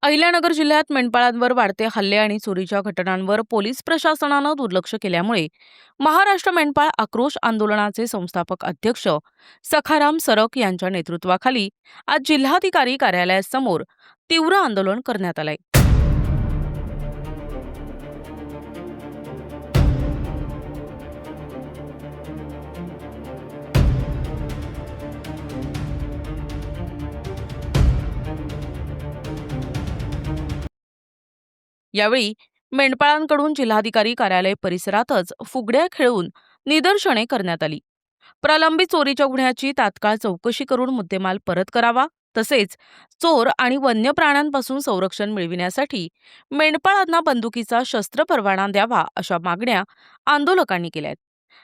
अहिल्यानगर जिल्ह्यात मेंढपाळांवर वाढते हल्ले आणि चोरीच्या घटनांवर पोलीस प्रशासनानं दुर्लक्ष केल्यामुळे महाराष्ट्र मेंढपाळ आक्रोश आंदोलनाचे संस्थापक अध्यक्ष सखाराम सरक यांच्या नेतृत्वाखाली आज जिल्हाधिकारी कार्यालयासमोर तीव्र आंदोलन करण्यात आलंय। यावेळी मेंढपाळांकडून जिल्हाधिकारी कार्यालय परिसरातच फुगड्या खेळून निदर्शने करण्यात आली। प्रलंबित चोरीच्या गुन्ह्याची तात्काळ चौकशी करून मुद्देमाल परत करावा, तसेच चोर आणि वन्य प्राण्यांपासून संरक्षण मिळविण्यासाठी मेंढपाळांना बंदुकीचा शस्त्र परवाना द्यावा अशा मागण्या आंदोलकांनी केल्यात।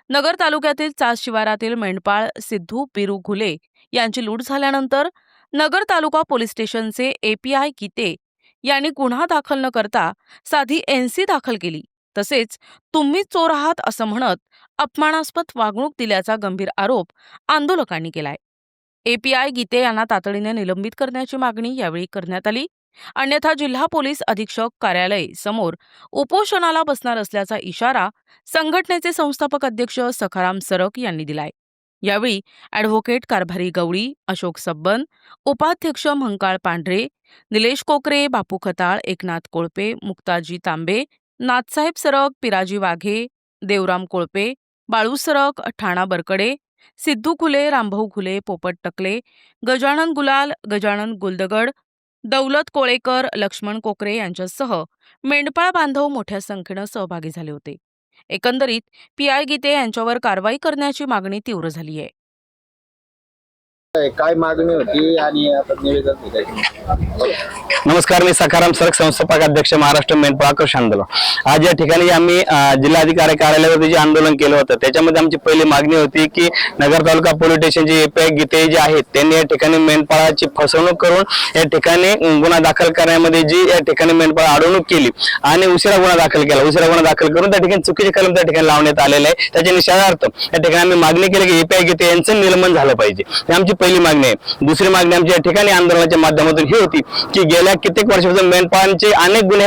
नगर तालुक्यातील चास शिवारातील मेंढपाळ सिद्धू बिरू घुले यांची लूट झाल्यानंतर नगर तालुका पोलीस स्टेशनचे एपीआय गीते यांनी गुन्हा दाखल न करता साधी एनसी दाखल केली, तसेच तुम्ही चोर आहात असं म्हणत अपमानास्पद वागणूक दिल्याचा गंभीर आरोप आंदोलकांनी केलाय। एपीआय गीते यांना तातडीने निलंबित करण्याची मागणी यावेळी करण्यात आली। अन्यथा जिल्हा पोलीस अधीक्षक कार्यालय समोर उपोषणाला बसणार असल्याचा इशारा संघटनेचे संस्थापक अध्यक्ष सखाराम सरक यांनी दिलाय। यावेळी ॲडव्होकेट कारभारी गवळी, अशोक सब्बन, उपाध्यक्ष मंकाळ पांढरे, निलेश कोकरे, बापू खताळ, एकनाथ कोळपे, मुक्ताजी तांबे, नाथसाहेब सरक, पिराजी वाघे, देवराम कोळपे, बाळू सरक, ठाणा बरकडे, सिद्धू घुले, रामभाऊ घुले, पोपट टकले, गजानन गुलाल, गजानन गुलदगड, दौलत कोळेकर, लक्ष्मण कोकरे यांच्यासह मेंढपाळ बांधव मोठ्या संख्येनं सहभागी झाले होते। एकंदरीत पीआय गीते यांच्यावर कारवाई करण्याची मागणी तीव्र झाली आहे। काय मागणी होती आणि आता निवेदन दिलंय? नमस्कार, मी सखाराम सरक, संस्थापक अध्यक्ष महाराष्ट्र मेंढपाळ आक्रोश आंदोलन। आज या ठिकाणी आम्ही जिल्हाधिकारी कार्यालयावरती जे आंदोलन केलं होतं त्याच्यामध्ये आमची पहिली मागणी होती की नगर तालुका पोलीस स्टेशनचे एपीआय गीते जे आहेत त्यांनी या ठिकाणी मेंढपाळाची फसवणूक करून या ठिकाणी गुन्हा दाखल करण्यामध्ये जी या ठिकाणी मेंढपाळ अडवणूक केली आणि उशिरा गुन्हा दाखल केला, उशिरा गुन्हा दाखल करून त्या ठिकाणी चुकीचे कलम त्या ठिकाणी लावण्यात आलेले आहे। त्याच्या निषेधार्थ या ठिकाणी आम्ही मागणी केली की एपीआय गीते यांचं निलंबन झालं पाहिजे, ही आमची पहिली मागणी आहे। दुसरी मागणी आमची या ठिकाणी आंदोलनाच्या माध्यमातून ही होती की गेल्या कित्येक वर्षापासून मेंढपाळांचे अनेक गुन्हे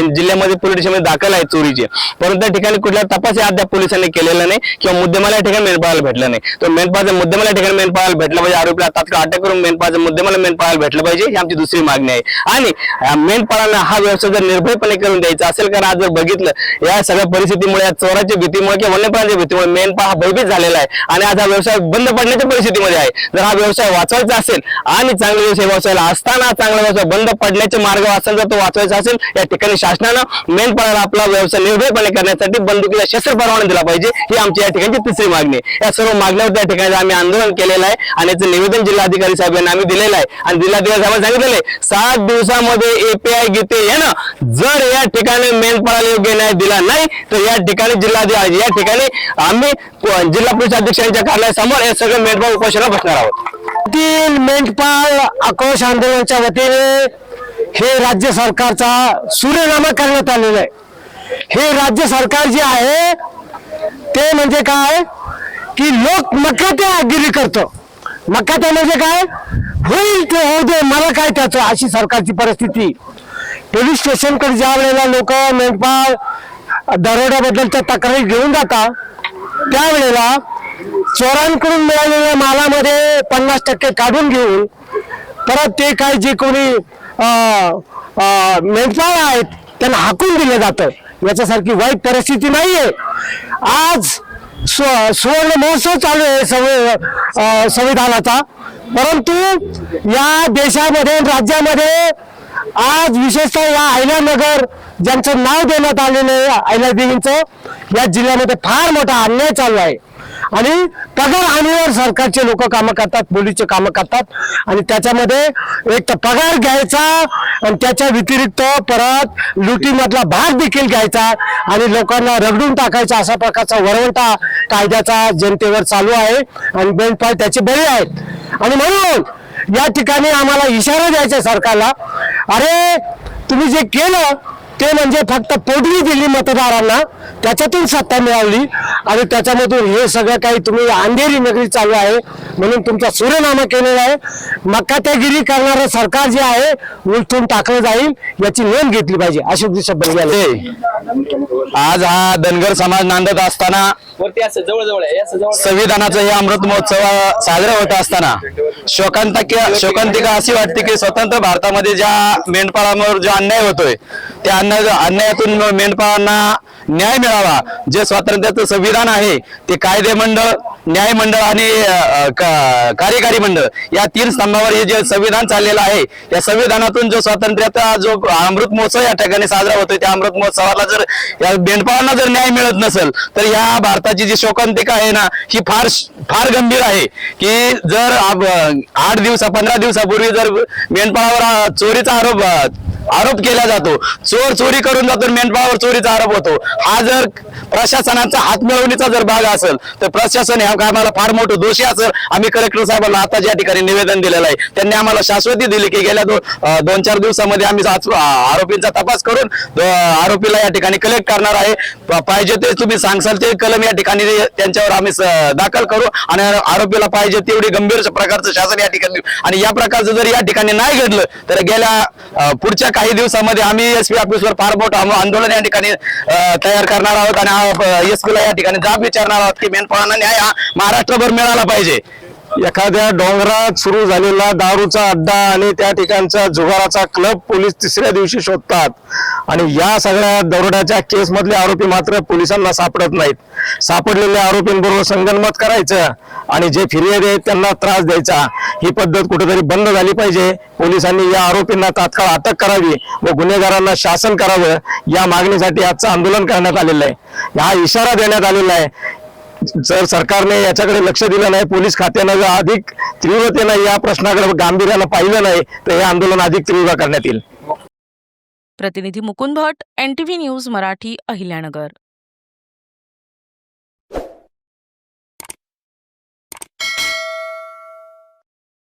जिल्ह्यामध्ये पोलीस स्टेशनमध्ये दाखल आहेत चोरीचे, परंतु त्या ठिकाणी कुठला तपास अद्याप पोलिसांनी केलेला नाही किंवा मुद्देमाल या ठिकाणी मेंढपाळाला भेटला नाही। तो मेंढपाळाचा मुद्देमाल या ठिकाणी मेंढपाळाला भेटला पाहिजे, आरोपीला तात्काळ अटक करून मेंढपाळाचा मुद्देमाल मेंढपाळाला भेटलं पाहिजे, ही आमची दुसरी मागणी आहे। आणि मेंढपाळांना हा व्यवसाय जर निर्भयपणे करून द्यायचा असेल, कारण आज जर बघितलं या सगळ्या परिस्थितीमुळे, या चोराच्या भीतीमुळे किंवा वन्यप्राण्यांच्या भीतीमुळे मेंढपाळ हा भयभीत झालेला आहे आणि आज हा व्यवसाय बंद पडण्याच्या परिस्थितीमध्ये आहे। जर हा व्यवसाय वाचवायचा असेल आणि चांगले व्यवसाय वाचवायला असताना चांगला व्यवसाय बंद पडण्याचे मार्ग असेल, जर तो वाचवायचा असेल, या ठिकाणी शासनानं मेंढपाळाला आपला व्यवसाय निर्भयपणे करण्यासाठी बंदुकीला शस्त्र परवाना दिला पाहिजे, ही आमची या ठिकाणी तिसरी मागणी आहे। या सर्व मागण्यावर त्या ठिकाणी आम्ही आंदोलन केलेलं आहे आणि याचं निवेदन जिल्हाधिकारी साहेबांना आम्ही दिलेलं आहे आणि जिल्हाधिकारी साहेबांनी सांगितलेलं आहे 7 दिवसामध्ये एपीआय गीते यानं जर या ठिकाणी मेंढपाळाला योग्य न्याय दिला नाही तर या ठिकाणी जिल्हाधिकारी या ठिकाणी आम्ही जिल्हा पोलीस अधीक्षकांच्या कार्यालयासमोर हे सगळं मेंढपाळ उपोषणाला बसणार आहोत। मेंढपाळ आक्रोश आंदोलनाच्या वतीने हे राज्य सरकारचा सूर्यनामा करण्यात आलेला आहे। हे राज्य सरकार जे आहे ते म्हणजे काय की लोक मक्कातेगिरी करतो, मक्काते म्हणजे काय होईल ते होऊ दे, मला काय त्याचं, अशी सरकारची परिस्थिती। पोलीस स्टेशनकडे ज्या वेळेला लोक मेंढपाळ दरोड्याबद्दलच्या तक्रारी घेऊन जातात त्यावेळेला चोरांकडून मिळालेल्या मालामध्ये 50% काढून घेऊन परत ते काय जे कोणी मेंढपाळ आहेत त्यांना हाकून दिलं जातं। याच्यासारखी वाईट परिस्थिती नाहीये। आज सुवर्ण महोत्सव चालू आहे संविधानाचा, परंतु या देशामध्ये राज्यामध्ये आज विशेषतः या अहिल्यानगर ज्यांचं नाव देण्यात आलेलं आहे अहिल्यादेवींचं, या जिल्ह्यामध्ये फार मोठा अन्याय चालू आहे आणि पगार हानीवर सरकारचे लोक कामं करतात, पोलीसचे कामं करतात आणि त्याच्यामध्ये एक तर पगार घ्यायचा आणि त्याच्या व्यतिरिक्त परत लुटीमधला भाग देखील घ्यायचा आणि लोकांना रगडून टाकायचा, अशा प्रकारचा वरवंटा कायद्याचा जनतेवर चालू आहे आणि मेंढपाळ त्याचे बळी आहेत। आणि म्हणून या ठिकाणी आम्हाला इशारा द्यायचा सरकारला, अरे तुम्ही जे केलं ते म्हणजे फक्त पोटगी दिली मतदारांना, त्याच्यातून सत्ता मिळवली आणि त्याच्यामधून हे सगळं काही तुम्ही अंधेरी नगरी चालू आहे म्हणून तुमचा सूर्यनामा केलेला आहे. मक्कात्यागिरी करणारं सरकार जे आहे उलटून टाकलं जाईल याची नोंद घेतली पाहिजे अशी शब्द गेले. आज हा धनगर समाज नांदत असताना वरती असं जवळ आहे असं जवळ संविधानाचा हे अमृत महोत्सव साजरा होत असताना शोकांतिका अशी वाटते की स्वतंत्र भारतामध्ये ज्या मेंढपाळांवर जो अन्याय होतोय त्या अन्यायातून मेंढपाळांना न्याय मिळावा. जे स्वातंत्र्याचं संविधान आहे ते कायदे मंडळ, न्याय मंडळ आणि कार्यकारी मंडळ या 3 स्तंभावर हे जे संविधान चाललेलं आहे या संविधानातून जो स्वातंत्र्याचा जो अमृत महोत्सव या ठिकाणी साजरा होतोय त्या अमृत महोत्सवाला जर या मेंढपाळांना जर न्याय मिळत नसेल तर या भारताची जी शोकांतिका आहे ना ही फार गंभीर आहे की जर 15 दिवसापूर्वी जर मेंढपाळावर चोरीचा आरोप केला जातो, चोर चोरी करून जातो, मेंढपाळावर चोरीचा आरोप होतो. हा जर प्रशासनाचा हात मिळवणीचा जर भाग असेल तर प्रशासन ह्या कामाला फार मोठं दोषी असेल. आम्ही कलेक्टर साहेबांना आता ज्या ठिकाणी निवेदन दिलेलं आहे त्यांनी आम्हाला शाश्वती दिली की गेल्या 2-4 दिवसामध्ये आम्ही आरोपींचा तपास करून आरोपीला या ठिकाणी कलेक्ट करणार आहे. पाहिजे ते तुम्ही सांगसाल ते कलम या ठिकाणी त्यांच्यावर आम्ही दाखल करू आणि आरोपीला पाहिजे तेवढी गंभीर प्रकारचं शासन या ठिकाणी आणि या प्रकारचं जर या ठिकाणी नाही घडलं तर गेल्या पुढच्या काही दिवसामध्ये आम्ही एसपी ऑफिसवर फार मोठं आंदोलन या ठिकाणी तयार करणार आहोत आणि एसपीला या ठिकाणी जाब विचारणार आहोत की मेंढपाळांना न्याय हा महाराष्ट्रभर मिळाला पाहिजे. एखाद्या डोंगरात सुरू झालेला दारूचा अड्डा आणि त्या ठिकाणचा जुगाराचा क्लब पोलीस 3ऱ्या दिवशी शोधतात आणि या सगळ्या दरोड्याच्या केस मधले आरोपी मात्र पोलिसांना सापडत नाहीत. सापडलेल्या आरोपींबरोबर संगनमत करायचं आणि जे फिर्यादी आहेत त्यांना त्रास द्यायचा. ही पद्धत कुठेतरी बंद झाली पाहिजे. पोलिसांनी या आरोपींना तात्काळ अटक करावी व गुन्हेगारांना शासन करावं या मागणीसाठी आजचं आंदोलन करण्यात आलेलं आहे. हा इशारा देण्यात आलेला आहे. जर सरकारने याच्याकडे लक्ष दिलं नाही, पोलीस खात्यानं जर अधिक तीव्रतेनं या प्रश्नाकडे गांभीर्यानं पाहिलं नाही तर हे आंदोलन अधिक तीव्र करण्यात येईल. प्रतिनिधी मुकुंद भट, NTV न्यूज मराठी, अहिल्यानगर.